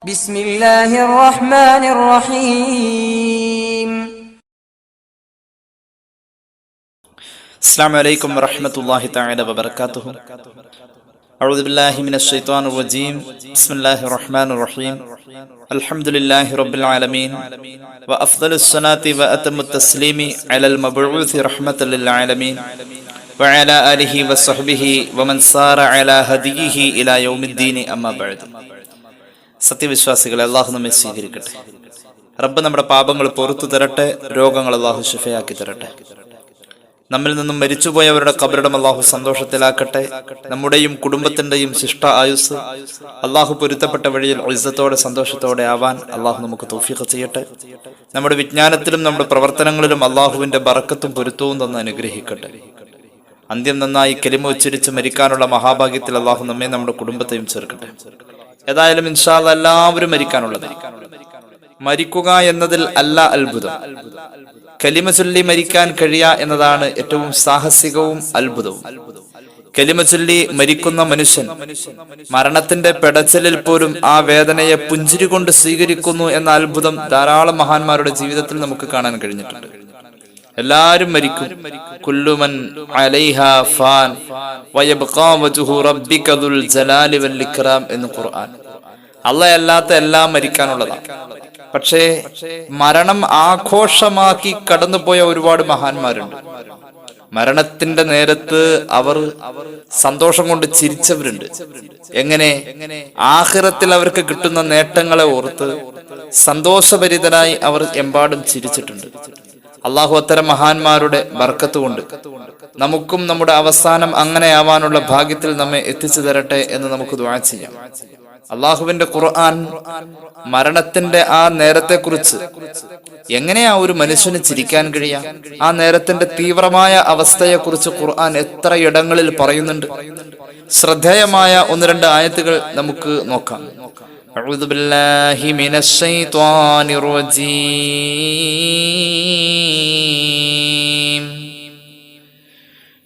بسم الله الرحمن الرحيم. السلام عليكم ورحمة الله تعالى وبركاته. أعوذ بالله من الشيطان الرجيم. بسم الله الرحمن الرحيم. الحمد لله رب العالمين وأفضل الصلاة وأتم التسليم على المبعوث رحمة للعالمين وعلى آله وصحبه ومن سار على هديه إلى يوم الدين أما بعد. സത്യവിശ്വാസികളെ, അള്ളാഹു നമ്മെ സ്വീകരിക്കട്ടെ. റബ്ബ് നമ്മുടെ പാപങ്ങൾ പുറത്തു തരട്ടെ, രോഗങ്ങൾ അള്ളാഹു ശിഫയാക്കി തരട്ടെ. നമ്മിൽ നിന്നും മരിച്ചുപോയവരുടെ ഖബറിടം അള്ളാഹു സന്തോഷത്തിലാക്കട്ടെ. നമ്മുടെയും കുടുംബത്തിന്റെയും ശിഷ്ട ആയുസ് അള്ളാഹു പൊരുത്തപ്പെട്ട വഴിയിൽ ഇസ്സത്തോടെ സന്തോഷത്തോടെ ആവാൻ അള്ളാഹു നമുക്ക് തൗഫീഖ് ചെയ്യട്ടെ. നമ്മുടെ വിജ്ഞാനത്തിലും നമ്മുടെ പ്രവർത്തനങ്ങളിലും അള്ളാഹുവിന്റെ ബറക്കത്തും പൊരുത്തവും തന്ന് അനുഗ്രഹിക്കട്ടെ. അന്ത്യം നന്നായി കലിമ ഉച്ചരിച്ച് മരിക്കാനുള്ള മഹാഭാഗ്യത്തിൽ അള്ളാഹു നമ്മെ നമ്മുടെ കുടുംബത്തെയും ചേർക്കട്ടെ. ഏതായാലും ഇൻഷാ അല്ലാഹ് എല്ലാവരും മരിക്കാനുള്ളത്. മരിക്കുക എന്നതിൽ അല്ല അത്ഭുതം, കലിമ ചൊല്ലി മരിക്കാൻ കഴിയുക എന്നതാണ് ഏറ്റവും സാഹസികവും അത്ഭുതവും. കലിമ ചൊല്ലി മരിക്കുന്ന മനുഷ്യൻ മരണത്തിന്റെ പെടച്ചലിൽ പോലും ആ വേദനയെ പുഞ്ചിരി കൊണ്ട് സ്വീകരിക്കുന്നു എന്ന അത്ഭുതം ധാരാളം മഹാന്മാരുടെ ജീവിതത്തിൽ നമുക്ക് കാണാൻ കഴിഞ്ഞിട്ടുണ്ട്. എല്ലാരും മരിക്കും. കുല്ലുമൻ അലൈഹാ ഫാൻ വയബ്ഖാ വജ്ഹു റബ്ബിക ദുൽ ജലാലി വൽ ഇക്റാം എന്ന് ഖുർആൻ. അല്ലാഹ് അല്ലാത്ത എല്ലാം മരിക്കാനുള്ളതാണ്. പക്ഷേ മരണം ആഘോഷമാക്കി കടന്നുപോയ ഒരുപാട് മഹാന്മാരുണ്ട്. മരണത്തിന്റെ നേരത്ത് അവർ സന്തോഷം കൊണ്ട് ചിരിച്ചവരുണ്ട്. എങ്ങനെ? ആഖിറത്തിൽ അവർക്ക് കിട്ടുന്ന നേട്ടങ്ങളെ ഓർത്ത് സന്തോഷഭരിതരായി അവർ എമ്പാടും ചിരിച്ചിട്ടുണ്ട്. അള്ളാഹു അത്തരം മഹാന്മാരുടെ ബർക്കത്ത് കൊണ്ട് നമുക്കും നമ്മുടെ അവസാനം അങ്ങനെ ആവാനുള്ള ഭാഗ്യത്തിൽ നമ്മെ എത്തിച്ചു തരട്ടെ എന്ന് നമുക്ക് ദുആ ചെയ്യാം. അള്ളാഹുവിന്റെ ഖുർആൻ മരണത്തിന്റെ ആ നേരത്തെ കുറിച്ച് എങ്ങനെയാ ഒരു മനുഷ്യന് ചിരിക്കാൻ കഴിയാ, ആ നേരത്തിന്റെ തീവ്രമായ അവസ്ഥയെ കുറിച്ച് ഖുർആൻ എത്ര ഇടങ്ങളിൽ പറയുന്നുണ്ട്. ശ്രദ്ധേയമായ ഒന്ന് രണ്ട് ആയത്തുകൾ നമുക്ക് നോക്കാം. അഊദു ബില്ലാഹി മിനശ് ശൈത്വാനിർ റജീം.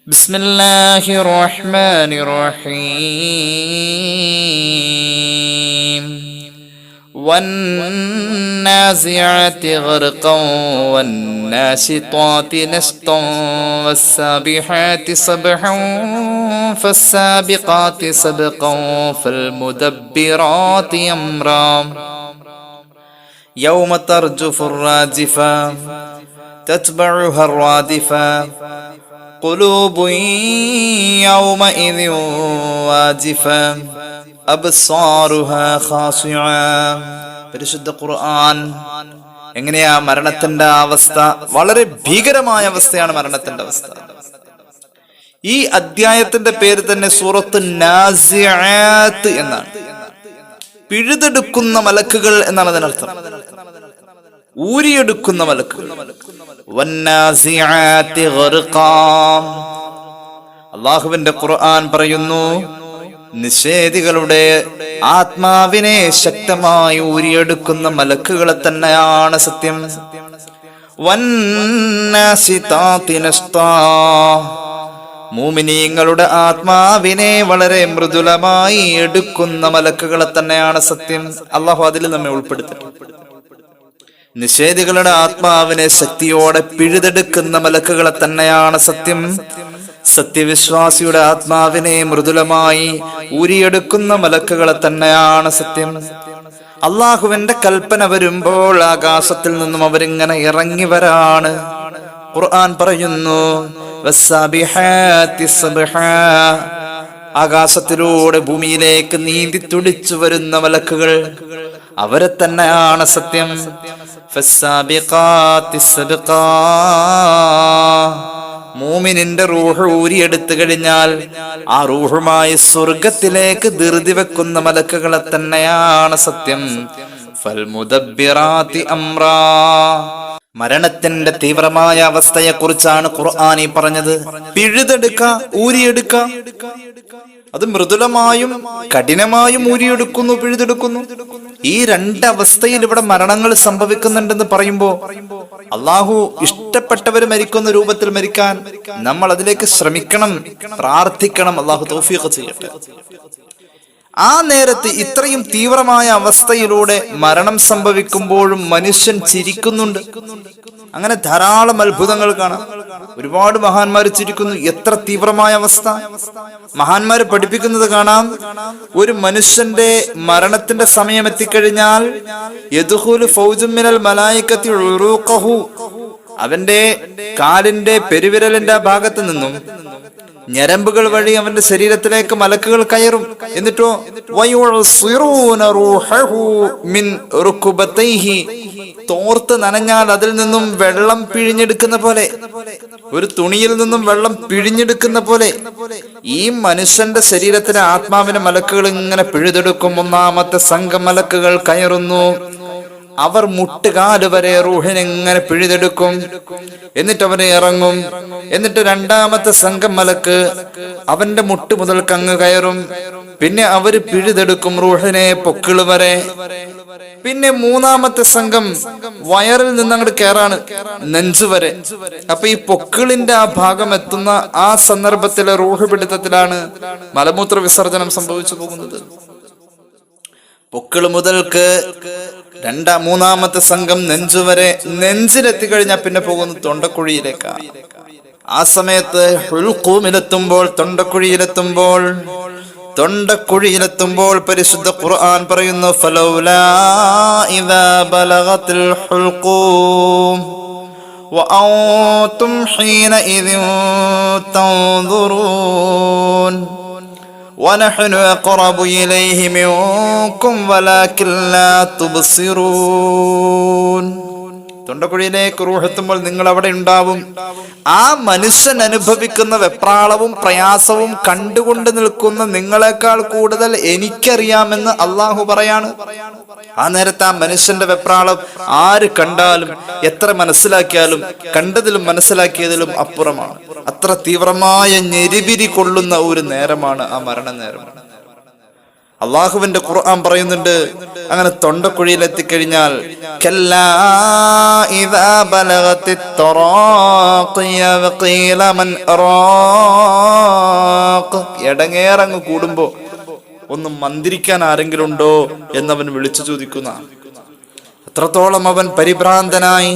ബിസ്മില്ലാഹിർ റഹ്മാനിർ റഹീം. വന്നാസിഅതി ഗർഖൻ വന്നാശിതാതി നശ്തൻ വസ്സാബിഹാതി സബ്ഹൻ ഫസ്സാബിഖാതി സബ്ഖൻ ഫൽമുദബ്ബിറാതി അംറാ യൗമ തർജുഫുർ റാജിഫ തത്ബഉഹാ റാദിഫ ഖുലൂബുൻ യൗമഇദിൻ വാജിഫ അബ്സാറുഹാ ഖാസിഅ. പരിശുദ്ധ ഖുർആൻ എങ്ങനെയാ മരണത്തിന്റെ അവസ്ഥ? വളരെ ഭീകരമായ അവസ്ഥയാണ് മരണത്തിന്റെ അവസ്ഥ. ഈ അധ്യായത്തിന്റെ പേര് തന്നെ സൂറത്ത് നാസിആത്ത് എന്നാണ്. പിഴുതെടുക്കുന്ന മലക്കുകൾ എന്നാണ് അതിനർത്ഥം. ഊരിയെടുക്കുന്ന മലക്കുകൾ. വന്നാസിആത്തി ഗർഖാ. അല്ലാഹുവിന്റെ ഖുർആൻ പറയുന്നു, നിഷേധികളുടെ ആത്മാവിനെ ശക്തമായി ഊരിയെടുക്കുന്ന മലക്കുകളെ തന്നെയാണ് സത്യം. വന്നാശിതാതി നശ്താ. മുഅ്മിനീങ്ങളുടെ ആത്മാവിനെ വളരെ മൃദുലമായി എടുക്കുന്ന മലക്കുകളെ തന്നെയാണ് സത്യം. അല്ലാഹു അതിൽ നമ്മെ ഉൾപ്പെടുത്തട്ടെ. നിഷേധികളുടെ ആത്മാവിനെ ശക്തിയോടെ പിഴുതെടുക്കുന്ന മലക്കുകളെ തന്നെയാണ് സത്യം. സത്യവിശ്വാസിയുടെ ആത്മാവിനെ മൃദുലമായി ഊരിയെടുക്കുന്ന മലക്കുകളെ തന്നെയാണ് സത്യം. അള്ളാഹുവിന്റെ കൽപ്പന വരുമ്പോൾ ആകാശത്തിൽ നിന്നും അവരിങ്ങനെ ഇറങ്ങി വരാണ്. ഖുർആൻ പറയുന്നു, വസ്സാബിഹാതി സബ്ഹാ. ആകാശത്തിലൂടെ ഭൂമിയിലേക്ക് നീന്തി തുടിച്ചു വരുന്ന മലക്കുകൾ അവരെ തന്നെയാണ് സത്യം. ഫസ്സാബിഖാതി സബ്ഖാ. മൂമിനിന്റെ റൂഹ് ഊരിയെടുത്തു കഴിഞ്ഞാൽ ആ റൂഹുമായി സ്വർഗത്തിലേക്ക് ധൃതി വെക്കുന്ന മലക്കുകളെ തന്നെയാണ് സത്യം. ഫൽമുദബ്ബിറാതി അംറാ. മരണത്തിന്റെ തീവ്രമായ അവസ്ഥയെ കുറിച്ചാണ് ഖുർആൻ പറഞ്ഞത്. പിഴുതെടുക്ക, ഊരിയെടുക്ക. അത് മൃദുലമായും കഠിനമായും ഊരിയെടുക്കുന്നു, പിഴുതെടുക്കുന്നു. ഈ രണ്ടവസ്ഥയിൽ ഇവിടെ മരണങ്ങൾ സംഭവിക്കുന്നുണ്ടെന്ന് പറയുമ്പോ അള്ളാഹു ഇഷ്ടപ്പെട്ടവർ മരിക്കുന്ന രൂപത്തിൽ മരിക്കാൻ നമ്മൾ അതിലേക്ക് ശ്രമിക്കണം, പ്രാർത്ഥിക്കണം. അള്ളാഹു തൗഫീഖ് ചെയ്യട്ടെ. ആ നേരത്ത് ഇത്രയും തീവ്രമായ അവസ്ഥയിലൂടെ മരണം സംഭവിക്കുമ്പോഴും മനുഷ്യൻ ചിരിക്കുന്നുണ്ട്. അങ്ങനെ ധാരാളം അത്ഭുതങ്ങൾ കാണാം. ഒരുപാട് മഹാന്മാർ ചിരിക്കുന്നു. എത്ര തീവ്രമായ അവസ്ഥ! മഹാന്മാര് പഠിപ്പിക്കുന്നത് കാണാം, ഒരു മനുഷ്യന്റെ മരണത്തിന്റെ സമയം എത്തിക്കഴിഞ്ഞാൽ യദ്ഖുലു ഫൗജും മിനൽ മലായികത്തി ഉറൂഖഹു, അവന്റെ കാലിന്റെ പെരുവിരലിന്റെ ഭാഗത്ത് നിന്നും ഞരമ്പുകൾ വഴി അവന്റെ ശരീരത്തിലേക്ക് മലക്കുകൾ കയറും. എന്നിട്ടോ തോർത്ത് നനഞ്ഞാൽ അതിൽ നിന്നും വെള്ളം പിഴിഞ്ഞെടുക്കുന്ന പോലെ, ഒരു തുണിയിൽ നിന്നും വെള്ളം പിഴിഞ്ഞെടുക്കുന്ന പോലെ ഈ മനുഷ്യന്റെ ശരീരത്തിലെ ആത്മാവിനെ മലക്കുകൾ ഇങ്ങനെ പിഴുതെടുക്കും. ഒന്നാമത്തെ സംഘം മലക്കുകൾ കയറുന്നു. അവർ മുട്ടുകാല് വരെ റൂഹിനെ ഇങ്ങനെ പിഴുതെടുക്കും. എന്നിട്ട് അവനെ ഇറങ്ങും. എന്നിട്ട് രണ്ടാമത്തെ സംഘം മലക്ക് അവന്റെ മുട്ട് മുതൽക്ക് അങ്ങ് കയറും. പിന്നെ അവര് പിഴുതെടുക്കും റൂഹിനെ പൊക്കിള് വരെ. പിന്നെ മൂന്നാമത്തെ സംഘം വയറിൽ നിന്ന് അങ്ങോട്ട് കയറാണ്, നെഞ്ചു വരെ. അപ്പൊ ഈ പൊക്കിളിന്റെ ആ ഭാഗം എത്തുന്ന ആ സന്ദർഭത്തിലെ റൂഹ് പിടുത്തത്തിലാണ് മലമൂത്ര വിസർജനം സംഭവിച്ചു പോകുന്നത്. പൊക്കിള് മുതൽക്ക് മൂന്നാമത്തെ സംഘം നെഞ്ചുവരെ. നെഞ്ചിലെത്തിക്കഴിഞ്ഞാൽ പിന്നെ പോകുന്നത് തൊണ്ടക്കുഴിയിലേക്കാണ്. ആ സമയത്ത് ഹുൽഖൂമിലെത്തുമ്പോൾ, തൊണ്ടക്കുഴിയിലെത്തുമ്പോൾ പരിശുദ്ധ ഖുർആൻ പറയുന്നു, ഫലൗലാ ഇദാ ബലഗത്തിൽ ഹുൽഖൂം വഅൻതും ഹീനഇദിൻ തൻദുറൂൻ വനഹ്നു അഖറബു ഇലൈഹി മിൻകും വലാകിൻ ലാ തുബ്സിറൂൻ. തൊണ്ടക്കുഴിയിലേക്ക് റൂഹെത്തുമ്പോൾ നിങ്ങൾ അവിടെ ഉണ്ടാവും. ആ മനുഷ്യൻ അനുഭവിക്കുന്ന വെപ്രാളവും പ്രയാസവും കണ്ടുകൊണ്ട് നിൽക്കുന്ന നിങ്ങളെക്കാൾ കൂടുതൽ എനിക്കറിയാമെന്ന് അള്ളാഹു പറയാണ്. ആ നേരത്തെ ആ മനുഷ്യന്റെ വെപ്രാളം ആര് കണ്ടാലും എത്ര മനസ്സിലാക്കിയാലും കണ്ടതിലും മനസ്സിലാക്കിയതിലും അപ്പുറമാണ്. അത്ര തീവ്രമായ ഞെരിപിരി കൊള്ളുന്ന ഒരു നേരമാണ് ആ മരണനേരം. അള്ളാഹുവിന്റെ ഖുർആൻ പറയുന്നുണ്ട്, അങ്ങനെ തൊണ്ടക്കുഴിയിൽ എത്തിക്കഴിഞ്ഞാൽ എടങ്ങേറങ്ങ് കൂടുമ്പോ ഒന്ന് മന്ത്രിക്കാൻ ആരെങ്കിലും ഉണ്ടോ എന്നവൻ വിളിച്ചു ചോദിക്കുന്ന അത്രത്തോളം അവൻ പരിഭ്രാന്തനായി.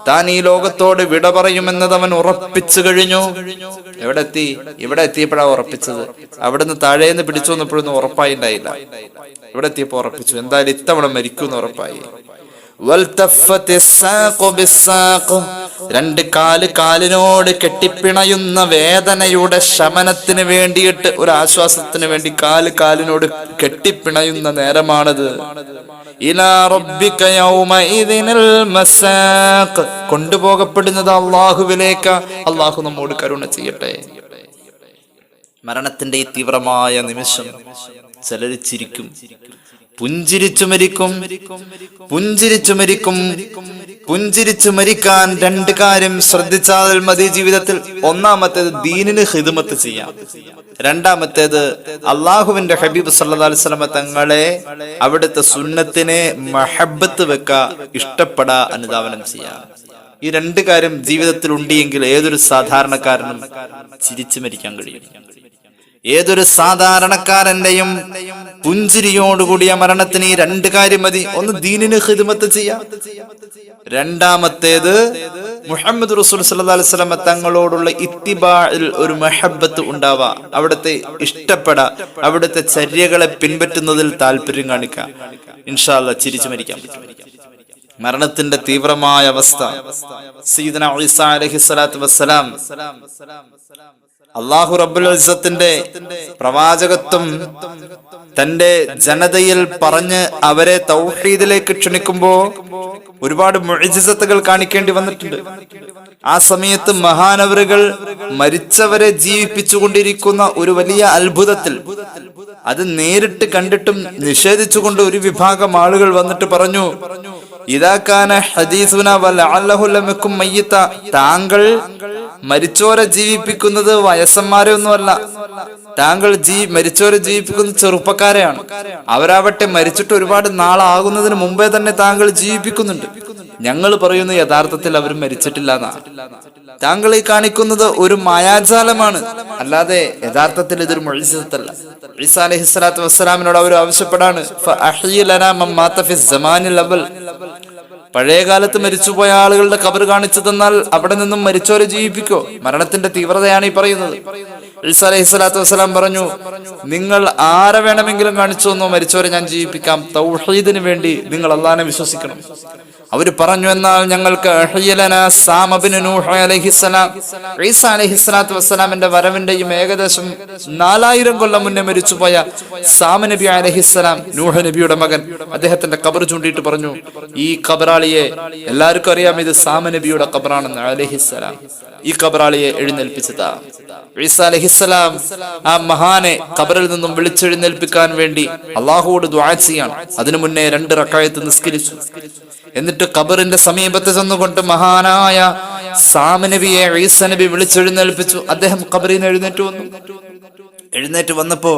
താൻ ഈ ലോകത്തോട് വിട പറയുമെന്നത് അവൻ ഉറപ്പിച്ചു കഴിഞ്ഞു. ഇവിടെ എത്തിയപ്പോഴാണ് ഉറപ്പിച്ചത്. അവിടുന്ന് താഴേന്ന് പിടിച്ചു വന്നപ്പോഴൊന്നും ഉറപ്പായിണ്ടായില്ല. ഇവിടെ എത്തിയപ്പോ ഉറപ്പിച്ചു, എന്തായാലും ഇത്തവണ മരിക്കുമെന്ന് ഉറപ്പായി. രണ്ട് കാലിനോട് കെട്ടിപ്പിണയുന്ന വേദനയുടെ ശമനത്തിന് വേണ്ടിയിട്ട്, ഒരു ആശ്വാസത്തിന് വേണ്ടി കാലിനോട് കെട്ടിപ്പിണയുന്ന നേരമാണത്. ഇലാ റബ്ബിക യൗമഇദിനിൽ മസാഖ്, കൊണ്ടുപോകപ്പെടുന്നത് അല്ലാഹുവിലേക്ക്. അല്ലാഹു നമ്മോട് കരുണ ചെയ്യട്ടെ. മരണത്തിന്റെ ഈ തീവ്രമായ നിമിഷം ചിലര് ചിരിക്കും, പുഞ്ചിരിച്ചു മരിക്കാൻ രണ്ട് കാര്യം ശ്രദ്ധിച്ചാൽ മതി ജീവിതത്തിൽ. ഒന്നാമത്തേത് ദീനിന് ഖിദ്മത്ത് ചെയ്യാം. രണ്ടാമത്തേത് അള്ളാഹുവിന്റെ ഹബീബ് സല്ലല്ലാഹു അലൈഹി വസല്ലം തങ്ങളെ, അവിടുത്തെ സുന്നത്തിനെ മഹബ്ബത്ത് വെക്ക, ഇഷ്ടപ്പെടാ, അനുധാവനം ചെയ്യാം. ഈ രണ്ട് കാര്യം ജീവിതത്തിൽ ഉണ്ടെങ്കിൽ ഏതൊരു സാധാരണക്കാരനും ചിരിച്ചു മരിക്കാൻ കഴിയും. ഏതൊരു സാധാരണക്കാരന്റെയും പുഞ്ചിരിയോടുകൂടിയ മരണത്തിന് ഈ രണ്ട് കാര്യം മതി. ഒന്ന് ദീനിന് ഖിദ്മത്ത് ചെയ്യാം, രണ്ടാമത്തേത് മുഹമ്മദ് റസൂൽ സല്ലല്ലാഹു അലൈഹി വസല്ലം തങ്ങളോടുള്ള ഇത്തിബാഇൽ ഒരു മഹബ്ബത്ത് ഉണ്ടാവാ, അവിടുത്തെ ഇഷ്ടപ്പെടാ, അവിടുത്തെ ചര്യകളെ പിൻപറ്റുന്നതിൽ താല്പര്യം കാണിക്കാം. ഇൻഷാ അല്ലാഹ് ചിരിച്ചു മരിക്കാൻ പറ്റും. മരണത്തിന്റെ തീവ്രമായ അവസ്ഥ സയ്യിദുനാ ഈസാ അലൈഹിസ്സലാത്തു വസ്സലാം അല്ലാഹു റബ്ബുൽ ഇസ്സത്തിന്റെ പ്രവാചകത്വം തന്റെ ജനതയിൽ പറഞ്ഞ് അവരെ തൗഹീദിലേക്ക് ക്ഷണിക്കുമ്പോ ഒരുപാട് മുഅ്ജിസത്തുകൾ കാണിക്കേണ്ടി വന്നിട്ടുണ്ട്. ആ സമയത്ത് മഹാനവറുകൾ മരിച്ചവരെ ജീവിപ്പിച്ചുകൊണ്ടിരിക്കുന്ന ഒരു വലിയ അത്ഭുതത്തിൽ അത് നേരിട്ട് കണ്ടിട്ടും നിഷേധിച്ചുകൊണ്ട് ഒരു വിഭാഗം ആളുകൾ വന്നിട്ട് പറഞ്ഞു, ഇദാകാന ഹദീസുന വലഅല്ലഹു ലമകും മയ്യിത, താങ്കൾ മരിച്ചോരെ ജീവിപ്പിക്കുന്നത് വയസ്സന്മാരെ ഒന്നുമല്ല, താങ്കൾ മരിച്ചോരെ ജീവിപ്പിക്കുന്നത് ചെറുപ്പക്കാരെയാണ്. അവരാവട്ടെ മരിച്ചിട്ട് ഒരുപാട് നാളാകുന്നതിന് മുമ്പേ തന്നെ താങ്കൾ ജീവിപ്പിക്കുന്നുണ്ട്. ഞങ്ങൾ പറയുന്നു യഥാർത്ഥത്തിൽ അവർ മരിച്ചിട്ടില്ല എന്നാ. താങ്കൾ ഈ കാണിക്കുന്നത് ഒരു മായാജാലമാണ്, അല്ലാതെ യഥാർത്ഥത്തിൽ ഇതൊരു മുഅ്ജിസത്തല്ല. ഈസാ അലൈഹിസ്സലാത്തു വസ്സലാമിനോട് അവർ ആവശ്യപ്പെടാണ്, ഫഅഹ്യി ലനാ മൻ മാത ഫി സമാനിൽ അവൽ. പഴയ കാലത്ത് മരിച്ചുപോയ ആളുകളുടെ ഖബർ കാണിച്ചു തന്നാൽ അവിടെ നിന്നും മരിച്ചവരെ ജീവിപ്പിക്കോ? മരണത്തിന്റെ തീവ്രതയാണ് ഈ പറയുന്നത്. ഈസാ അലൈഹിസ്സലാത്തു വസ്സലാം പറഞ്ഞു, നിങ്ങൾ ആരെ വേണമെങ്കിലും കാണിച്ചു തന്നോ, മരിച്ചവരെ ഞാൻ ജീവിപ്പിക്കാം. തൗഹീദിന് വേണ്ടി നിങ്ങൾ അല്ലാഹനെ വിശ്വസിക്കണം. അവര് പറഞ്ഞു, എന്നാൽ ഞങ്ങൾക്ക് ഈസാ അലൈഹിസ്സലാത്തു വസ്സലാമിന്റെ വരവിന്റെയും ഏകദേശം 4000 കൊല്ലം മുന്നേ മരിച്ചുപോയ സാം നബി അലൈഹിസ്സലാം, നൂഹ് നബിയുടെ മകൻ, അദ്ദേഹത്തിന്റെ ഖബർ ചൂണ്ടിയിട്ട് പറഞ്ഞു, ഈ ഖബറാളിയെ എല്ലാവർക്കും അറിയാം, ഇത് സാം നബിയുടെ ഖബറാണെന്ന് അലൈഹിസ്സലാം. ഈ ഖബറാളിയെ എഴുന്നേൽപ്പിച്ചതാ. ഈസാ അലൈഹിസ്സലാം ആ മഹാനെ ഖബറിൽ നിന്നും വിളിച്ചെഴുന്നേൽപ്പിക്കാൻ വേണ്ടി അള്ളാഹുവോട് ദുആ ചെയ്യാണ്. അതിനു മുന്നേ 2 റക്അത്ത് നിസ്കരിച്ചു. എന്നിട്ട് ഖബറിന്റെ സമീപത്ത് ചെന്നുകൊണ്ട് മഹാനായ സാം നബിയെ ഈസാ നബി വിളിച്ചെഴുന്നേൽപ്പിച്ചു. അദ്ദേഹം ഖബറിൽ നിന്ന് എഴുന്നേറ്റ് വന്നപ്പോ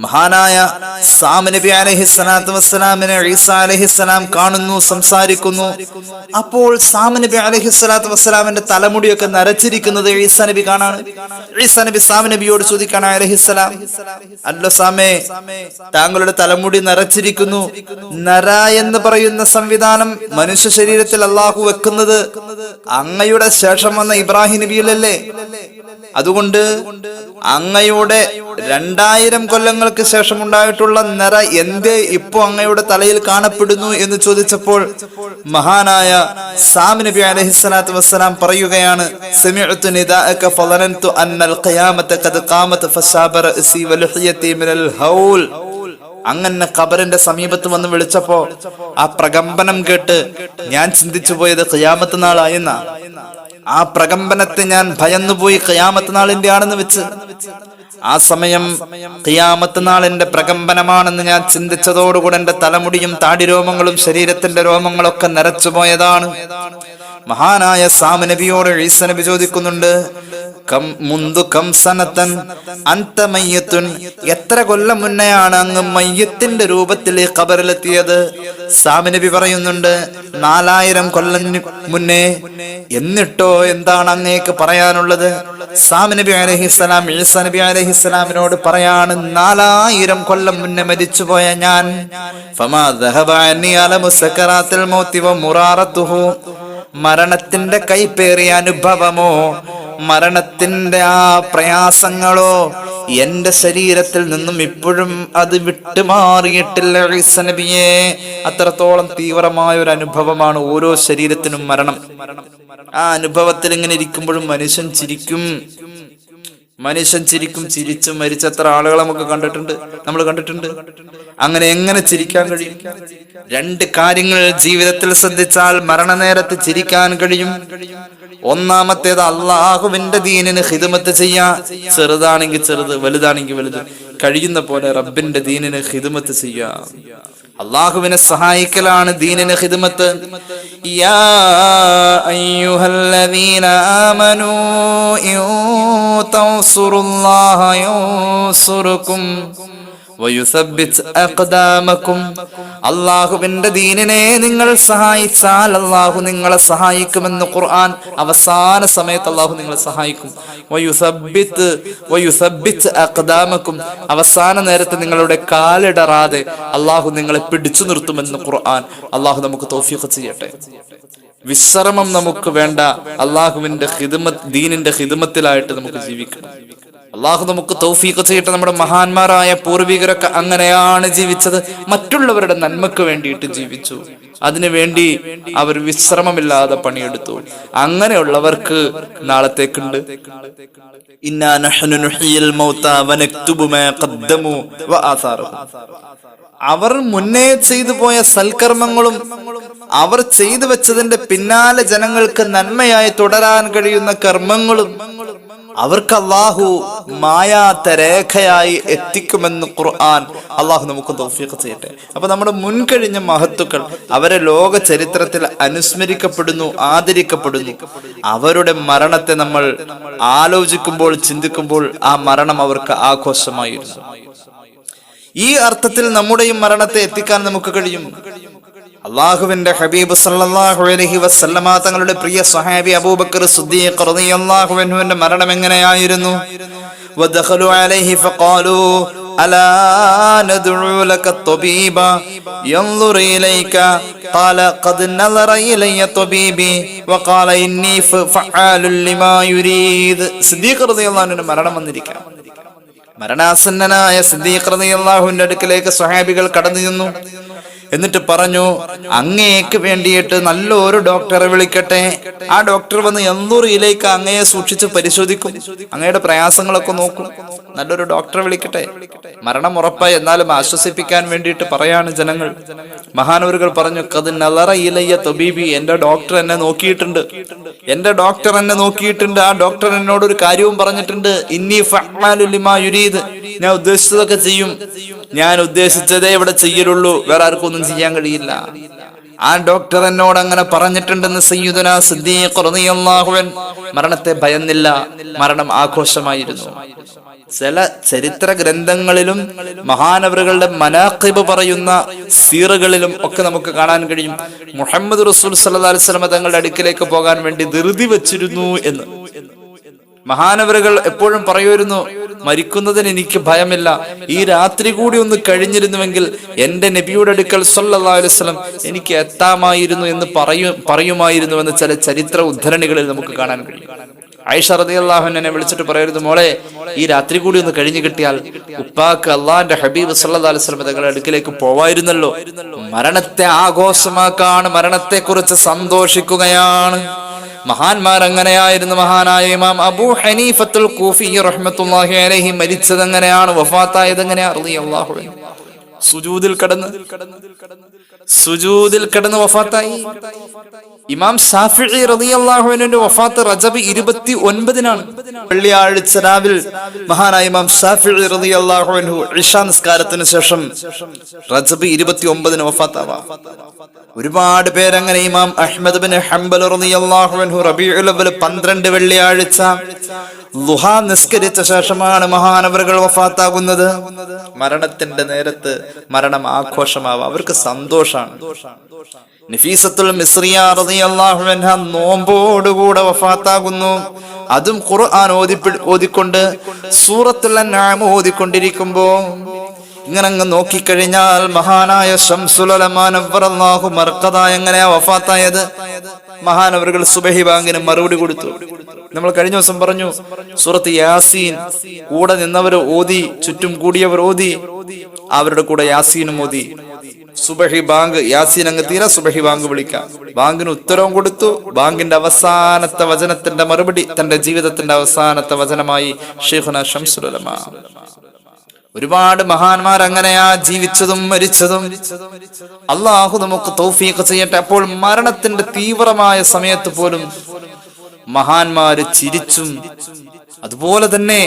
മഹാനായ സാം നബി അലൈഹിസ്സലാത്തു വസ്സലാമിനെ ഈസാ അലൈഹിസ്സലാം കാണുന്നു, സംസാരിക്കുന്നു. അപ്പോൾ സാം നബി അലൈഹിസ്സലാത്തു വസ്സലാമിന്റെ തലമുടിയൊക്കെ നരച്ചിരിക്കുന്നത് ഈസാ നബി കാണാണ്. ഈസാ നബി സാം നബിയോട് ചോദിക്കാണ്, അലൈഹിസ്സലാം, അല്ലോ സാമേ, താങ്കളുടെ തലമുടി നരച്ചിരിക്കുന്നു. നര എന്ന് പറയുന്ന സംവിധാനം മനുഷ്യ ശരീരത്തിൽ അള്ളാഹു വെക്കുന്നത് അങ്ങയുടെ ശേഷം വന്ന ഇബ്രാഹിം നബിയിലല്ലേ? അതുകൊണ്ട് അങ്ങയുടെ 2000 കൊല്ലങ്ങൾക്ക് ശേഷം ഉണ്ടായിട്ടുള്ള നര എന്തേ ഇപ്പോ അങ്ങയുടെ തലയിൽ കാണപ്പെടുന്നു എന്ന് ചോദിച്ചപ്പോൾ മഹാനായ സാം നബി അലൈഹിസ്സലാത്തു വസ്സലാം പറയുകയാണ്, സമിഅ്തു നിദാഅക ഫളനന്തു അന്നൽ ഖിയാമത ഖദ് ഖാമത ഫശാബ റഅസി വലഹിയതി മിനൽ ഹൗൽ. അങ്ങനെ ഖബറിന്റെ സമീപത്ത് വന്ന് വിളിച്ചപ്പോ ആ പ്രകമ്പനം കേട്ട് ഞാൻ ചിന്തിച്ചു പോയത് ഖിയാമത്ത് നാളായെന്നാ. ആ പ്രകമ്പനത്തെ ഞാൻ ഭയന്നുപോയി, ഖിയാമത്ത് നാളിന്റെ ആണെന്ന് വെച്ച്. ആ സമയം ഖിയാമത്ത് നാളിന്റെ പ്രകമ്പനമാണെന്ന് ഞാൻ ചിന്തിച്ചതോടുകൂടെ എന്റെ തലമുടിയും താടിരോമങ്ങളും ശരീരത്തിന്റെ രോമങ്ങളൊക്കെ നരച്ചുപോയതാണ്. മഹാനായ സാം നബിയോട് ഈസാ നബി ചോദിക്കുന്നുണ്ട്, എത്ര കൊല്ലം മുന്നെയാണ് അങ്ങ് മയ്യത്തിന്റെ രൂപത്തിൽ ഈ ഖബറിലെത്തിയത്? സാം നബി പറയുന്നുണ്ട്, 4000 കൊല്ലം മുന്നേ. എന്നിട്ടോ എന്താണ് അങ്ങേക്ക് പറയാനുള്ളത്? സാം നബി അലൈഹിസ്സലാം ഈസാ നബി അലൈഹിസ്സലാമിനോട് പറയാണ്, 4000 കൊല്ലം മുന്നേ മരിച്ചുപോയ ഞാൻ, ഫമാ ദഹബ അന്നി അലമു സകറാത്തിൽ മൗതി വ മുറാറതുഹു, മരണത്തിന്റെ കൈപ്പേറിയ അനുഭവമോ മരണത്തിന്റെ ആ പ്രയാസങ്ങളോ എന്റെ ശരീരത്തിൽ നിന്നും ഇപ്പോഴും അത് വിട്ടുമാറിയിട്ടില്ല ഈസാ നബിയെ. അത്രത്തോളം തീവ്രമായ ഒരു അനുഭവമാണ് ഓരോ ശരീരത്തിനും മരണം. ആ അനുഭവത്തിൽ ഇങ്ങനെ ഇരിക്കുമ്പോഴും മനുഷ്യൻ ചിരിക്കും. ചിരിച്ചു മരിച്ച എത്ര ആളുകളെ നമ്മൾ കണ്ടിട്ടുണ്ട്. അങ്ങനെ എങ്ങനെ ചിരിക്കാൻ കഴിയും? 2 കാര്യങ്ങൾ ജീവിതത്തിൽ ശ്രദ്ധിച്ചാൽ മരണനേരത്ത് ചിരിക്കാൻ കഴിയും. ഒന്നാമത്തേത് അള്ളാഹുവിന്റെ ദീനിന് ഖിദ്മത്ത് ചെയ്യാ. ചെറുതാണെങ്കിൽ ചെറുത്, വലുതാണെങ്കിൽ വലുത്, കഴിയുന്ന പോലെ റബ്ബിന്റെ ദീനിന് ഖിദ്മത്ത് ചെയ്യാ. അള്ളാഹുവിനെ സഹായിക്കലാണ് ദീനിന് ഖിദ്മത്ത്. യാ അയ്യുഹല്ലദീന ആമനൂ ഇൻ തൻസുറുല്ലാഹ യൻസുറുകും വയുസബ്ബിത് അഖ്ദാമകും. അള്ളാഹുവിന്റെ ദീനിനെ നിങ്ങൾ സഹായിച്ചാൽ അള്ളാഹു നിങ്ങളെ സഹായിക്കുമെന്ന് ഖുർആൻ. അവസാന സമയത്ത് അള്ളാഹു നിങ്ങളെ സഹായിക്കും. വയുസബ്ബിത് അഖ്ദാമകും, അവസാന നേരത്ത് നിങ്ങളുടെ കാലിടറാതെ അള്ളാഹു നിങ്ങളെ പിടിച്ചു നിർത്തുമെന്ന് ഖുർആൻ. അള്ളാഹു നമുക്ക് തൗഫീഖ് ചെയ്യട്ടെ. വിശ്രമം നമുക്ക് വേണ്ട. അള്ളാഹുവിന്റെ ഖിദ്മത്ത്, ദീനിന്റെ ഖിദ്മത്തിലായിട്ട് നമുക്ക് ജീവിക്കണം. അള്ളാഹു നമുക്ക് തൗഫീഖ് ചെയ്യട്ടെ. നമ്മുടെ മഹാന്മാരായ പൂർവികരൊക്കെ അങ്ങനെയാണ് ജീവിച്ചത്. മറ്റുള്ളവരുടെ നന്മക്ക് വേണ്ടിയിട്ട് ജീവിച്ചു. അതിനുവേണ്ടി അവർ വിശ്രമമില്ലാതെ പണിയെടുത്തു. അങ്ങനെയുള്ളവർക്ക് നാളത്തേക്കുണ്ട്. ഇന്നാ നഹ്നു നുഹ്യിൽ മൗതാ വനക്തുബു മാ ഖദ്ദമു വആസാറഹും. അവർ മുന്നേ ചെയ്തു പോയ സൽക്കർമ്മങ്ങളും അവർ ചെയ്തു വെച്ചതിന്റെ പിന്നാലെ ജനങ്ങൾക്ക് നന്മയായി തുടരാൻ കഴിയുന്ന കർമ്മങ്ങളും അവർക്ക് അള്ളാഹു മായാത്ത രേഖയായി എത്തിക്കുമെന്ന് ഖുർആൻ. അള്ളാഹു നമുക്ക് തൗഫീഖ് ചെയ്യട്ടെ. അപ്പൊ നമ്മുടെ മുൻകഴിഞ്ഞ മഹത്തുക്കൾ അവരെ ലോക ചരിത്രത്തിൽ അനുസ്മരിക്കപ്പെടുന്നു, ആദരിക്കപ്പെടുന്നു. അവരുടെ മരണത്തെ നമ്മൾ ആലോചിക്കുമ്പോൾ, ചിന്തിക്കുമ്പോൾ ആ മരണം അവർക്ക് ആഘോഷമായിരുന്നു. ഈ അർത്ഥത്തിൽ നമ്മുടെയും മരണത്തെ എത്തിക്കാൻ നമുക്ക് കഴിയും. അള്ളാഹുവിന്റെ ഹബീബ് സല്ലല്ലാഹു അലൈഹി വസല്ലമ തങ്ങളുടെ പ്രിയ സ്വഹാബി അബൂബക്കർ സിദ്ദീഖ് റളിയല്ലാഹു അൻഹുവിന്റെ മരണം എങ്ങനെയായിരുന്നു? വദഖലു അലൈഹി ഫഖാലു അലാ നദ്ഉ ലക തബീബ യൻദുറു ഇലൈക ഖാല ഖദ് നദറ ഇലയ്യ തബീബി വഖാല ഇന്നി ഫഅാലു ലിമാ യുരീദ്. സിദ്ദീഖ് റളിയല്ലാഹു അൻഹുവിന്റെ മരണം വന്നിരിക്കുന്നു. മരണാസന്നനായ സിദ്ദീഖ് റളിയല്ലാഹുവിന്റെ അടുക്കലേക്ക് സ്വഹാബികൾ കടന്നു ചെന്നു. എന്നിട്ട് പറഞ്ഞു, അങ്ങേക്ക് വേണ്ടിയിട്ട് നല്ലൊരു ഡോക്ടറെ വിളിക്കട്ടെ. ആ ഡോക്ടർ വന്ന് യൻദുറിയിലേക്ക് അങ്ങയെ സൂക്ഷിച്ച് പരിശോധിക്കും, അങ്ങയുടെ പ്രയാസങ്ങളൊക്കെ നോക്കും. നല്ലൊരു ഡോക്ടറെ വിളിക്കട്ടെ. മരണം ഉറപ്പായി, എന്നാലും ആശ്വസിപ്പിക്കാൻ വേണ്ടിയിട്ട് പറയാണ് ജനങ്ങൾ. മഹാനവറുകൾ പറഞ്ഞു, ഖദ് നളറ ഇലയ്യ തബീബി, എന്റെ ഡോക്ടർ എന്നെ നോക്കിയിട്ടുണ്ട്, എന്റെ ഡോക്ടർ എന്നെ നോക്കിയിട്ടുണ്ട്. ആ ഡോക്ടർ എന്നോട് ഒരു കാര്യവും പറഞ്ഞിട്ടുണ്ട്, ഇന്നി ഫഅാലു ലിമാ യുരീദ്, ഞാൻ ഉദ്ദേശിച്ചതൊക്കെ ചെയ്യും, ഞാൻ ഉദ്ദേശിച്ചതേ ഇവിടെ ചെയ്യലുള്ളൂ, വേറെ ആർക്കും ഒന്നും ചെയ്യാൻ കഴിയില്ല. ആ ഡോക്ടർ എന്നോട് അങ്ങനെ പറഞ്ഞിട്ടുണ്ടെന്ന് സയ്യിദുനാ സിദ്ദീഖ് റളിയല്ലാഹു അൻഹു. മരണത്തെ ഭയന്നില്ല, മരണം ആഘോഷമായിരുന്നു. ചില ചരിത്ര ഗ്രന്ഥങ്ങളിലും മഹാനവറുകളുടെ മനാഖിബ് പറയുന്ന സീറകളിലും ഒക്കെ നമുക്ക് കാണാൻ കഴിയും, മുഹമ്മദ് റസൂൽ സല്ലല്ലാഹു അലൈഹി വസല്ലം തങ്ങളുടെ അടുക്കിലേക്ക് പോകാൻ വേണ്ടി ധൃതി വെച്ചിരുന്നു എന്ന്. മഹാനവറുകൾ എപ്പോഴും പറയുമായിരുന്നു, മരിക്കുന്നതിന് എനിക്ക് ഭയമില്ല, ഈ രാത്രി കൂടി ഒന്ന് കഴിഞ്ഞിരുന്നുവെങ്കിൽ എന്റെ നബിയുടെ അടുക്കൽ സല്ലല്ലാഹു അലൈഹി വസല്ലം എനിക്ക് എത്താമായിരുന്നു എന്ന് പറയുമായിരുന്നു എന്ന് ചില ചരിത്ര ഉദ്ധരണികളിൽ നമുക്ക് കാണാൻ കഴിയും. ആയിഷ റളിയല്ലാഹു അൻഹയെ വിളിച്ചിട്ട് പറയരുത്, മോളെ ഈ രാത്രി കൂടി ഒന്ന് കഴിഞ്ഞു കിട്ടിയാൽ ഉപ്പാക്ക് അള്ളാന്റെ ഹബീബ് സല്ലല്ലാഹു അലൈഹി വസല്ലം തങ്ങളുടെ അടുക്കിലേക്ക് പോവായിരുന്നല്ലോ. മരണത്തെ ആഘോഷമാക്കാണ്, മരണത്തെ കുറിച്ച് സന്തോഷിക്കുകയാണ്. മഹാന്മാർ അങ്ങനെയായിരുന്നു. മഹാനായ ഇമാം അബൂ ഹനീഫത്തുൽ കൂഫി റഹ്മത്തുള്ളാഹി അലൈഹി മരിച്ചത് എങ്ങനെയാണ്, വഫാത്തായത് എങ്ങനെയാണ്? റളിയല്ലാഹു അൻഹു സുജൂദിൽ കിടന്ന് വഫാത്തായി. ഇമാം ശാഫിഈ റളിയല്ലാഹു അൻഹുവിന്റെ വഫാത്ത് റജബ് 29-നാണ്. വെള്ളിയാഴ്ച രാവിൽ മഹാനായ ഇമാം ശാഫിഈ റളിയല്ലാഹു അൻഹു ഇശാ നിസ്കാരത്തിന് ശേഷം റജബ് 29-ന് വഫാത്താവാം. ഒരുപാട് പേരങ്ങനെ. ഇമാം അഹ്മദ് ബിൻ ഹംബൽ റളിയല്ലാഹു അൻഹു റബീഉൽ അവ്വൽ 12 വെള്ളിയാഴ്ച ളുഹാ നിസ്കരിച്ച ശേഷമാണ് മഹാനവറുകൾ വഫാത്താകുന്നത്. മരണത്തിന്റെ നേരത്ത് മരണം ആഘോഷമാവാം, അവർക്ക് സന്തോഷാണ്. നഫീസത്തുൽ മിസ്രിയ റളിയല്ലാഹു അൻഹ നോമ്പോടുകൂടെ വഫാത്താകുന്നു. അതും ഖുർആൻ ഓതിക്കൊണ്ട് സൂറത്തുൽ അൻആം ഓതിക്കൊണ്ടിരിക്കുമ്പോ ഇങ്ങനെ അങ്ങ് നോക്കിക്കഴിഞ്ഞാൽ മഹാനായ ശംസുൽ ഉലമാ നവ്വറല്ലാഹു മർഖദ എങ്ങനെയാ വഫാത്തായത്? മഹാനവറുകൾ സുബഹി ബാങ്കിന് മറുപടി കൊടുത്തു. നമ്മൾ കഴിഞ്ഞ ദിവസം പറഞ്ഞു, സൂറത്ത് യാസീൻ കൂടെ നിന്നവർ ഓതി, ചുറ്റും കൂടിയവർ ഓതി, അവരുടെ കൂടെ യാസീനും ഓതി. സുബഹി ബാങ്ക്, യാസീൻ അങ്ങ് തീരെ സുബഹി ബാങ്ക് വിളിക്കാം. ബാങ്കിന് ഉത്തരവും കൊടുത്തു. ബാങ്കിന്റെ അവസാനത്തെ വചനത്തിന്റെ മറുപടി തന്റെ ജീവിതത്തിന്റെ അവസാനത്തെ വചനമായി ശൈഖുനാ ശംസുൽ ഉലമാ. ഒരുപാട് മഹാന്മാർ അങ്ങനെയാ ജീവിച്ചതും മരിച്ചതും. അള്ളാഹു നമുക്ക് തൗഫീഖ് ചെയ്യട്ടെ. അപ്പോൾ മരണത്തിന്റെ തീവ്രമായ സമയത്ത് പോലും മഹാന്മാര് ചിരിച്ചും അതുപോലെ തന്നെ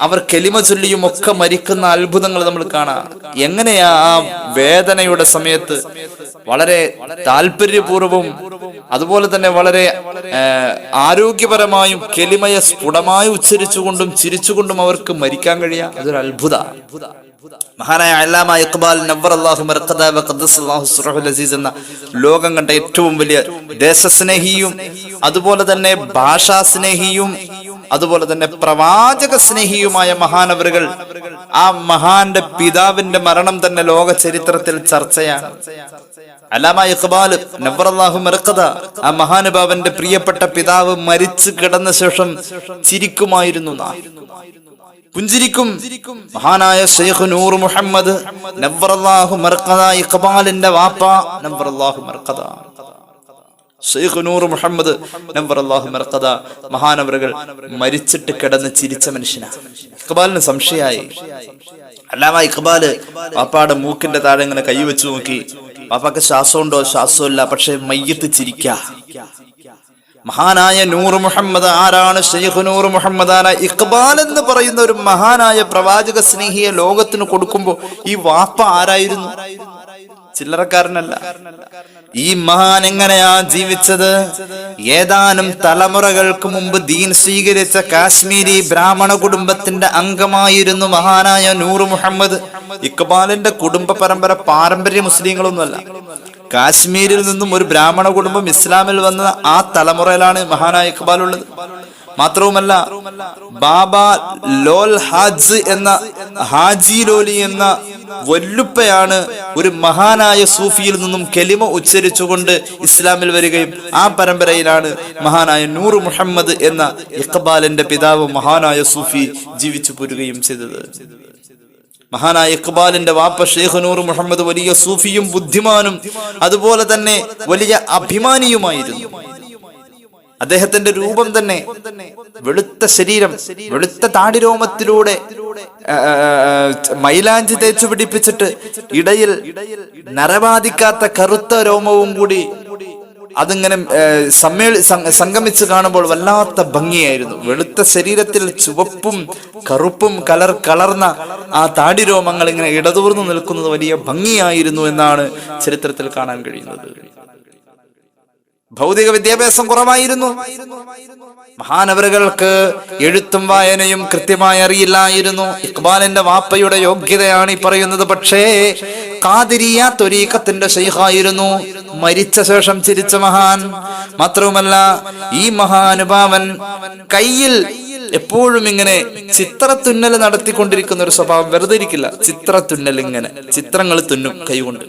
അവർ കലിമ ചൊല്ലിയും ഒക്കെ മരിക്കുന്ന അത്ഭുതങ്ങൾ നമ്മൾ കാണാം. എങ്ങനെയാ ആ വേദനയുടെ സമയത്ത് വളരെ താല്പര്യപൂർവ്വം അതുപോലെ തന്നെ വളരെ ആരോഗ്യപരമായും കലിമയെ സ്ഫുടമായി ഉച്ചരിച്ചുകൊണ്ടും ചിരിച്ചുകൊണ്ടും അവർക്ക് മരിക്കാൻ കഴിയാം. അതൊരു അത്ഭുത. മഹാനായ അല്ലാമ ഇഖ്ബാൽ നവ്വറല്ലാഹു മർഖദ വഖദ്ദസല്ലാഹു സിർറഹുൽ അസീസ് എന്ന ലോകം കണ്ട ഏറ്റവും വലിയ ദേശസ്നേഹിയും അതുപോലെ തന്നെ ഭാഷാ സ്നേഹിയും അതുപോലെ തന്നെ പ്രവാചക സ്നേഹിയുമായ മഹാനവറുകൾ, ആ മഹാന്റെ പിതാവിന്റെ മരണം തന്നെ ലോക ചരിത്രത്തിൽ ചർച്ചയാണ്. അല്ലാമ ഇഖ്ബാൽ നവ്വറല്ലാഹു മർഖദ, ആ മഹാനുഭാവന്റെ പ്രിയപ്പെട്ട പിതാവ് മരിച്ചു കിടന്ന ശേഷം ചിരിക്കുമായിരുന്നു, പുഞ്ചിരിക്കും. മഹാനായ ശൈഖ് നൂർ മുഹമ്മദ് നവ്വറല്ലാഹു മർഖദ, ഇഖ്ബാലിന്റെ വാപ്പ നവ്വറല്ലാഹു മർഖദ, ശൈഖ് നൂർ മുഹമ്മദ് നവ്വറല്ലാഹു മർഖദ മഹാനവറുകൾ മരിച്ചിട്ട് കിടന്ന് ചിരിച്ച മനുഷ്യനാണ്. ഇഖ്ബാലിന് സംശയമായി. അല്ലാമ ഇഖ്ബാല് വാപ്പാടെ മൂക്കിന്റെ താഴെ ഇങ്ങനെ കൈവച്ചു നോക്കി. വാപ്പാക്ക് ശ്വാസമുണ്ടോ? ശ്വാസമില്ല, പക്ഷെ മയ്യത്ത് ചിരിക്ക. മഹാനായ നൂർ മുഹമ്മദ് ആരാണ്? ശൈഖ് നൂർ മുഹമ്മദാന ഇഖ്ബാൽ എന്ന് പറയുന്ന ഒരു മഹാനായ പ്രവാചക സ്നേഹിയെ ലോകത്തിന് കൊടുക്കുമ്പോ ഈ വാപ്പ ആരായിരുന്നു? ചില്ലറക്കാരനല്ല. ഈ മഹാൻ എങ്ങനെയാ ജീവിച്ചത്? ഏതാനും തലമുറകൾക്ക് മുമ്പ് ദീൻ സ്വീകരിച്ച കാശ്മീരി ബ്രാഹ്മണ കുടുംബത്തിന്റെ അംഗമായിരുന്നു മഹാനായ നൂർ മുഹമ്മദ്. ഇഖ്ബാലിന്റെ കുടുംബ പരമ്പര പാരമ്പര്യ മുസ്ലിങ്ങളൊന്നുമല്ല. കാശ്മീരിൽ നിന്നും ഒരു ബ്രാഹ്മണ കുടുംബം ഇസ്ലാമിൽ വന്ന ആ തലമുറയിലാണ് മഹാനായ ഇഖ്ബാൽ ഉള്ളത്. മാത്രവുമല്ല, ബാബ ലോൽ ഹാജ് എന്ന ഹാജി ലോലി എന്ന വല്ലുപ്പയാണ് ഒരു മഹാനായ സൂഫിയിൽ നിന്നും കലിമ ഉച്ചരിച്ചുകൊണ്ട് ഇസ്ലാമിൽ വരികയും ആ പരമ്പരയിലാണ് മഹാനായ നൂർ മുഹമ്മദ് എന്ന ഇഖ്ബാലിന്റെ പിതാവ് മഹാനായ സൂഫി ജീവിച്ചു പോരുകയും ചെയ്തത്. മഹാനായ ഇഖ്ബാലിന്റെ വാപ്പ ഷെയ്ഖ് നൂർ മുഹമ്മദ് വലിയ സൂഫിയും ബുദ്ധിമാനും അതുപോലെ തന്നെ വലിയ അഭിമാനിയുമായിരുന്നു. അദ്ദേഹത്തിന്റെ രൂപം തന്നെ വെളുത്ത ശരീരം, വെളുത്ത താടിരോമത്തിലൂടെ മൈലാഞ്ചി തേച്ചു പിടിപ്പിച്ചിട്ട് ഇടയിൽ നരബാധിക്കാത്ത കറുത്ത രോമവും കൂടി അതിങ്ങനെ സംഗമിച്ച് കാണുമ്പോൾ വല്ലാത്ത ഭംഗിയായിരുന്നു. വെളുത്ത ശരീരത്തിൽ ചുവപ്പും കറുപ്പും കലർന്ന ആ താടിരോമങ്ങൾ ഇങ്ങനെ ഇടതൂർന്നു നിൽക്കുന്നത് വലിയ ഭംഗിയായിരുന്നു എന്നാണ് ചരിത്രത്തിൽ കാണാൻ കഴിയുന്നത്. ഭൗതിക വിദ്യാഭ്യാസം കുറവായിരുന്നു. മഹാനവറുകൾക്ക് എഴുത്തും വായനയും കൃത്യമായി അറിയില്ലായിരുന്നു. ഇഖ്ബാലിന്റെ വാപ്പയുടെ യോഗ്യതയാണ് ഈ പറയുന്നത്. പക്ഷേ ഖാദിരിയ ത്വരീഖത്തിന്റെ ശൈഖായിരുന്നു, മരിച്ച ശേഷം ചിരിച്ച മഹാൻ. മാത്രവുമല്ല, ഈ മഹാനുഭാവൻ കയ്യിൽ എപ്പോഴും ഇങ്ങനെ ചിത്രത്തുന്നൽ നടത്തിക്കൊണ്ടിരിക്കുന്ന ഒരു സ്വഭാവം. വെറുതെ ഇരിക്കില്ല, ചിത്രത്തുന്നൽ, ഇങ്ങനെ ചിത്രങ്ങൾ തുന്നും കൈകൊണ്ട്.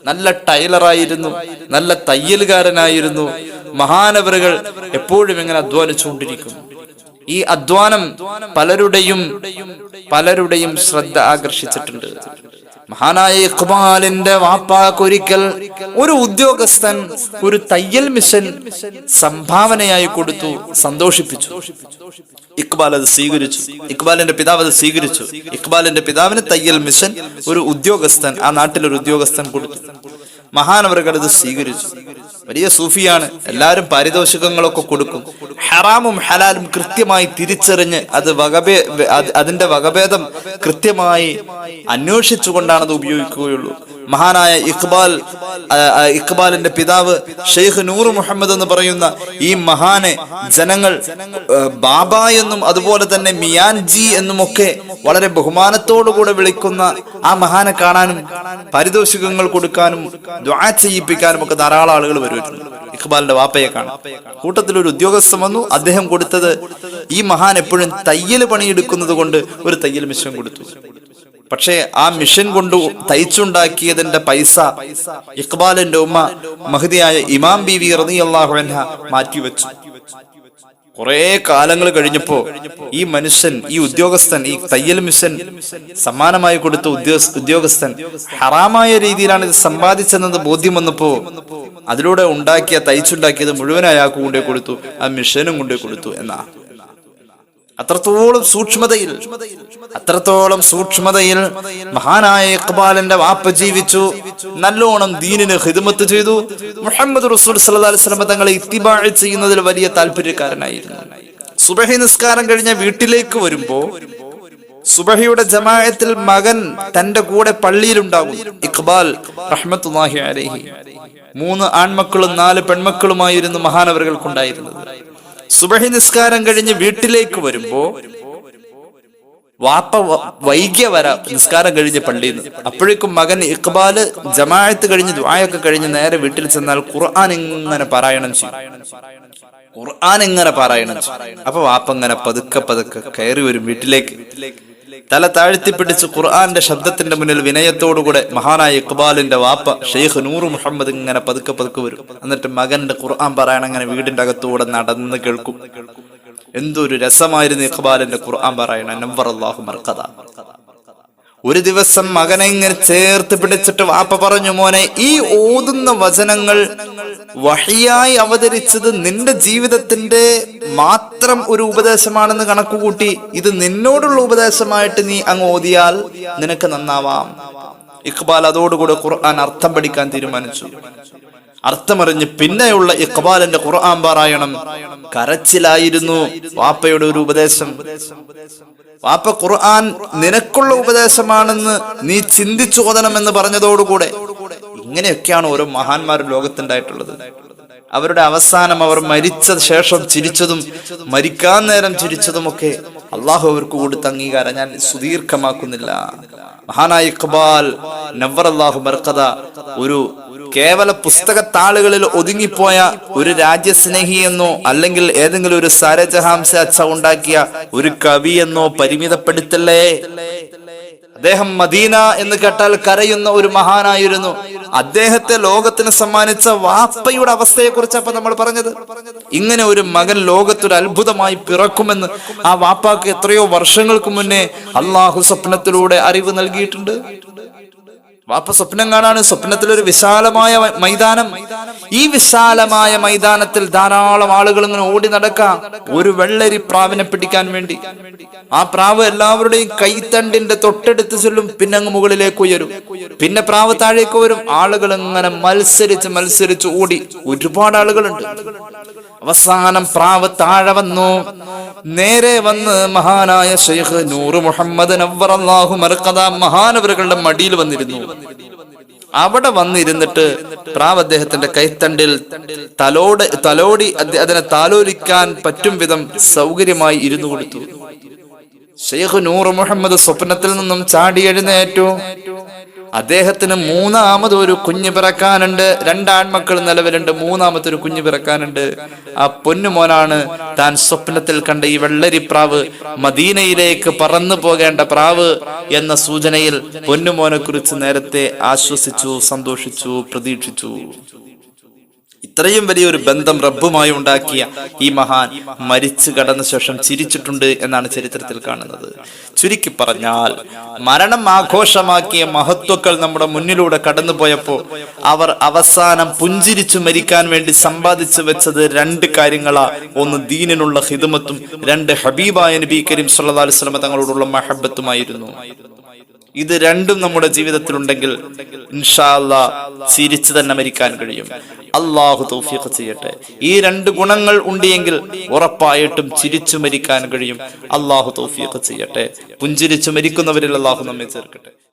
നല്ല ടൈലറായിരുന്നു, നല്ല തയ്യലുകാരനായിരുന്നു. മഹാനവറുകൾ എപ്പോഴും ഇങ്ങനെ അധ്വാനിച്ചുകൊണ്ടിരിക്കും. ഈ അധ്വാനം പലരുടെയും ശ്രദ്ധ ആകർഷിച്ചിട്ടുണ്ട്. മഹാനായ ഇഖ്ബാലിന്റെ വാപ്പാക്കൊരിക്കൽ ഒരു ഉദ്യോഗസ്ഥൻ ഒരു തയ്യൽ മിഷൻ സംഭാവനയായി കൊടുത്തു, സന്തോഷിപ്പിച്ചു. ഇഖ്ബാൽ അത് സ്വീകരിച്ചു. ഇഖ്ബാലിന്റെ പിതാവ് അത് സ്വീകരിച്ചു. ഇഖ്ബാലിന്റെ പിതാവിന് തയ്യൽ മിഷൻ ഒരു ഉദ്യോഗസ്ഥൻ, ആ നാട്ടിലൊരു ഉദ്യോഗസ്ഥൻ കൊടുത്തു. മഹാനവറുകൾ ഇത് സ്വീകരിച്ചു. വലിയ സൂഫിയാണ്, എല്ലാവരും പാരിതോഷികങ്ങളൊക്കെ കൊടുക്കും. ഹറാമും ഹലാലും കൃത്യമായി തിരിച്ചറിഞ്ഞ് അതിന്റെ വകഭേദം കൃത്യമായി അന്വേഷിച്ചുകൊണ്ടാണ് അത് ഉപയോഗിക്കുകയുള്ളൂ. മഹാനായ ഇഖ്ബാലിന്റെ പിതാവ് ഷെയ്ഖ് നൂർ മുഹമ്മദ് എന്ന് പറയുന്ന ഈ മഹാനെ ജനങ്ങൾ ബാബ എന്നും അതുപോലെ തന്നെ മിയാൻജി എന്നുമൊക്കെ വളരെ ബഹുമാനത്തോടുകൂടെ വിളിക്കുന്ന ആ മഹാനെ കാണാനും പാരിതോഷികങ്ങൾ കൊടുക്കാനും ദുആ ചെയ്യിപ്പിക്കാനും ഒക്കെ ധാരാളം ആളുകൾ വരുമായിരുന്നു. ഇഖ്ബാലിന്റെ വാപ്പയെ കാണാം. കൂട്ടത്തിൽ ഒരു ഉദ്യോഗസ്ഥൻ വന്നു. അദ്ദേഹം കൊടുത്തത്, ഈ മഹാൻ എപ്പോഴും തയ്യൽ പണിയെടുക്കുന്നത് കൊണ്ട് ഒരു തയ്യൽ മിഷൻ കൊടുത്തു. പക്ഷേ ആ മിഷൻ കൊണ്ട് തയ്ച്ചുണ്ടാക്കിയതിന്റെ പൈസ ഇഖ്ബാലിന്റെ ഉമ്മ മഹദിയായ ഇമാം ബീവി റളിയല്ലാഹു അൻഹ മാറ്റിവെച്ചു. കുറെ കാലങ്ങൾ കഴിഞ്ഞപ്പോ ഈ മനുഷ്യൻ, ഈ ഉദ്യോഗസ്ഥൻ, ഈ തയ്യൽ മിഷൻ സമ്മാനമായി കൊടുത്ത ഉദ്യോഗസ്ഥൻ ഹറാമായ രീതിയിലാണ് ഇത് സമ്പാദിച്ചെന്നത് ബോധ്യം വന്നപ്പോ അതിലൂടെ തയ്ച്ചുണ്ടാക്കിയത് മുഴുവൻ അയാൾക്ക് കൊണ്ടേ കൊടുത്തു, ആ മിഷനും കൊണ്ടേ കൊടുത്തു എന്നാ. അത്രത്തോളം സൂക്ഷ്മതയിൽ മഹാനായ ഇഖ്ബാലിന്റെ വാപ്പ ജീവിച്ചു. നല്ലോണം ദീനിന് ഖിദ്മത്ത് ചെയ്തു. മുഹമ്മദ് റസൂൽ സല്ലല്ലാഹു അലൈഹി വസല്ലം തങ്ങളെ ഇത്തിബാ ചെയ്യുന്നതിൽ വലിയ താല്പര്യക്കാരനായിരുന്നു. സുബഹി നിസ്കാരം കഴിഞ്ഞ വീട്ടിലേക്ക് വരുമ്പോ സുബഹിയുടെ ജമാഅത്തിൽ മകൻ തന്റെ കൂടെ പള്ളിയിലുണ്ടാകും. ഇഖ്ബാൽ റഹ്മത്തുള്ളാഹി അലൈഹി 3 ആൺമക്കളും 4 പെൺമക്കളുമായിരുന്നു മഹാനവറുകൾക്കുണ്ടായിരുന്നത്. സുബഹി നിസ്കാരം കഴിഞ്ഞ് വീട്ടിലേക്ക് വരുമ്പോ വാപ്പ വൈകിയ നിസ്കാരം കഴിഞ്ഞ് പള്ളിയിൽ നിന്ന്. അപ്പോഴേക്കും മകൻ ഇഖ്ബാല് ജമാഅത്ത് കഴിഞ്ഞ് ദുആയൊക്കെ കഴിഞ്ഞ് നേരെ വീട്ടിൽ ചെന്നാൽ ഖുർആൻ ഇങ്ങനെ പാരായണം ചെയ്യും. അപ്പൊ വാപ്പ ഇങ്ങനെ പതുക്കെ കയറി വരും വീട്ടിലേക്ക്. തല താഴ്ത്തിപ്പിടിച്ച് ഖുർആന്റെ ശബ്ദത്തിന്റെ മുന്നിൽ വിനയത്തോടുകൂടെ മഹാനായ ഇഖ്ബാലിന്റെ വാപ്പ ഷെയ്ഖ് നൂർ മുഹമ്മദ് ഇങ്ങനെ പതുക്കെ വരും. എന്നിട്ട് മകന്റെ ഖുർആൻ പാരായണം അങ്ങനെ വീടിന്റെ അകത്തൂടെ നടന്ന് കേൾക്കും. എന്തൊരു രസമായിരുന്നു ഇഖ്ബാലിന്റെ ഖുർആൻ പാരായണം. നവ്വറല്ലാഹു മർഖദ. ഒരു ദിവസം മകനെ ഇങ്ങനെ ചേർത്ത് പിടിച്ചിട്ട് വാപ്പ പറഞ്ഞു, മോനെ, ഈ ഓതുന്ന വചനങ്ങൾ വഹിയായി അവതരിച്ചത് നിന്റെ ജീവിതത്തിന്റെ മാത്രം ഒരു ഉപദേശമാണെന്ന് കണക്കുകൂട്ടി ഇത് നിന്നോടുള്ള ഉപദേശമായിട്ട് നീ അങ്ങ് ഓതിയാൽ നിനക്ക് നന്നാവാം. ഇഖ്ബാൽ അതോടുകൂടെ ഖുർആൻ അർത്ഥം പഠിക്കാൻ തീരുമാനിച്ചു. അർത്ഥമറിഞ്ഞ് പിന്നെയുള്ള ഇഖ്ബാലിന്റെ ഖുർആൻ പാരായണം കരച്ചിലായിരുന്നു. വാപ്പയുടെ ഒരു ഉപദേശം, വാപ്പ ഖുർആൻ നിനക്കുള്ള ഉപദേശമാണെന്ന് നീ ചിന്തിച്ചു ഓതണമെന്ന് പറഞ്ഞതോടുകൂടെ. ഇങ്ങനെയൊക്കെയാണ് ഓരോ മഹാന്മാരും ലോകത്തുണ്ടായിട്ടുള്ളത്. അവരുടെ അവസാനം, അവർ മരിച്ച ശേഷം ചിരിച്ചതും മരിക്കാൻ നേരം ചിരിച്ചതുമൊക്കെ അള്ളാഹു അവർക്ക് കൊടുത്ത അംഗീകാരം ഞാൻ സുദീർഘമാക്കുന്നില്ല. മഹാനായ ഇഖ്ബാൽ നവ്വറല്ലാഹു ബർഖദ ഒരു കേവല പുസ്തകത്താളുകളിൽ ഒതുങ്ങിപ്പോയ ഒരു രാജ്യസ്നേഹി എന്നോ അല്ലെങ്കിൽ ഏതെങ്കിലും ഒരു സാരജഹാംസ അച്ഛ ഉണ്ടാക്കിയ ഒരു കവി എന്നോ പരിമിതപ്പെടുത്തല്ലേ. അദ്ദേഹം മദീന എന്ന് കേട്ടാൽ കരയുന്ന ഒരു മഹാനായിരുന്നു. അദ്ദേഹത്തെ ലോകത്തിന് സമ്മാനിച്ച വാപ്പയുടെ അവസ്ഥയെ കുറിച്ചപ്പോ നമ്മൾ പറഞ്ഞത്. ഇങ്ങനെ ഒരു മകൻ ലോകത്തൊരു അത്ഭുതമായി പിറക്കുമെന്ന് ആ വാപ്പാക്ക് എത്രയോ വർഷങ്ങൾക്ക് മുന്നേ അള്ളാഹു സ്വപ്നത്തിലൂടെ അറിവ് നൽകിയിട്ടുണ്ട്. വാപ്പ സ്വപ്നം കാണാണ്. സ്വപ്നത്തിലൊരു വിശാലമായ മൈതാനം. ഈ വിശാലമായ മൈതാനത്തിൽ ധാരാളം ആളുകൾ ഇങ്ങനെ ഓടി നടക്കാം ഒരു വെള്ളരി പ്രാവിനെ പിടിക്കാൻ വേണ്ടി. ആ പ്രാവ് എല്ലാവരുടെയും കൈത്തണ്ടിന്റെ തൊട്ടടുത്ത് ചെല്ലും, പിന്നെ അങ്ങ് മുകളിലേക്ക് ഉയരും, പിന്നെ പ്രാവ് താഴേക്ക് വരും. ആളുകൾ ഇങ്ങനെ മത്സരിച്ച് ഓടി. ഒരുപാട് ആളുകളുണ്ട്. അവസാനം പ്രാവ് താഴെ വന്നു. നേരെ വന്ന് മഹാനായ ശൈഖ് നൂർ മുഹമ്മദ് നവ്വറല്ലാഹു മർഖദ മഹാനവറുകളുടെ മടിയിൽ വന്നിരുന്നു. അവിടെ വന്നിരുന്നിട്ട് പ്രാവ് അദ്ദേഹത്തിന്റെ കൈത്തണ്ടിൽ തലോടി അതിനെ താലോലിക്കാൻ പറ്റും വിധം സൗകര്യമായി ഇരുന്നു കൊടുത്തു. ശൈഖ് നൂർ മുഹമ്മദ് സ്വപ്നത്തിൽ നിന്നും ചാടി എഴുന്നേറ്റു. അദ്ദേഹത്തിന് മൂന്നാമത് ഒരു കുഞ്ഞ് പിറക്കാനുണ്ട്. 2 ആൺമക്കൾ നിലവിലുണ്ട്. മൂന്നാമത്തെ ഒരു കുഞ്ഞ് പിറക്കാനുണ്ട്. ആ പൊന്നുമോനാണ് താൻ സ്വപ്നത്തിൽ കണ്ട ഈ വെള്ളരിപ്രാവ്, മദീനയിലേക്ക് പറന്നു പോകേണ്ട പ്രാവ് എന്ന സൂചനയിൽ പൊന്നുമോനെ കുറിച്ച് നേരത്തെ ആശ്വസിച്ചു, സന്തോഷിച്ചു, പ്രതീക്ഷിച്ചു. ഇത്രയും വലിയൊരു ബന്ധം റബ്ബുമായി ഉണ്ടാക്കിയ ഈ മഹാൻ മരിച്ചു കടന്ന ശേഷം ചിരിച്ചിട്ടുണ്ട് എന്നാണ് ചരിത്രത്തിൽ കാണുന്നത്. ചുരുക്കി പറഞ്ഞാൽ മരണം ആഘോഷമാക്കിയ മഹത്വക്കൾ നമ്മുടെ മുന്നിലൂടെ കടന്നു പോയപ്പോ അവർ അവസാനം പുഞ്ചിരിച്ചു മരിക്കാൻ വേണ്ടി സമ്പാദിച്ചു വെച്ചത് 2 കാര്യങ്ങളാ. ഒന്ന് ദീനിനുള്ള ഖിദ്മത്തും, 2 ഹബീബായ നബി കരീം സ്വല്ലല്ലാഹു അലൈഹി വസല്ലം തങ്ങളോടുള്ള മഹബ്ബത്തുമായിരുന്നു. ഇത് രണ്ടും നമ്മുടെ ജീവിതത്തിൽ ഉണ്ടെങ്കിൽ ഇൻഷാ അല്ലാഹ് ചിരിച്ചു തന്നെ മരിക്കാൻ കഴിയും. അള്ളാഹു തൗഫീഖ് ചെയ്യട്ടെ. ഈ 2 ഗുണങ്ങൾ ഉണ്ടെങ്കിൽ ഉറപ്പായിട്ടും ചിരിച്ചു മരിക്കാൻ കഴിയും. അള്ളാഹു തൗഫീഖ് ചെയ്യട്ടെ. പുഞ്ചിരിച്ചു മരിക്കുന്നവരിൽ അള്ളാഹു നമ്മെ ചേർക്കട്ടെ.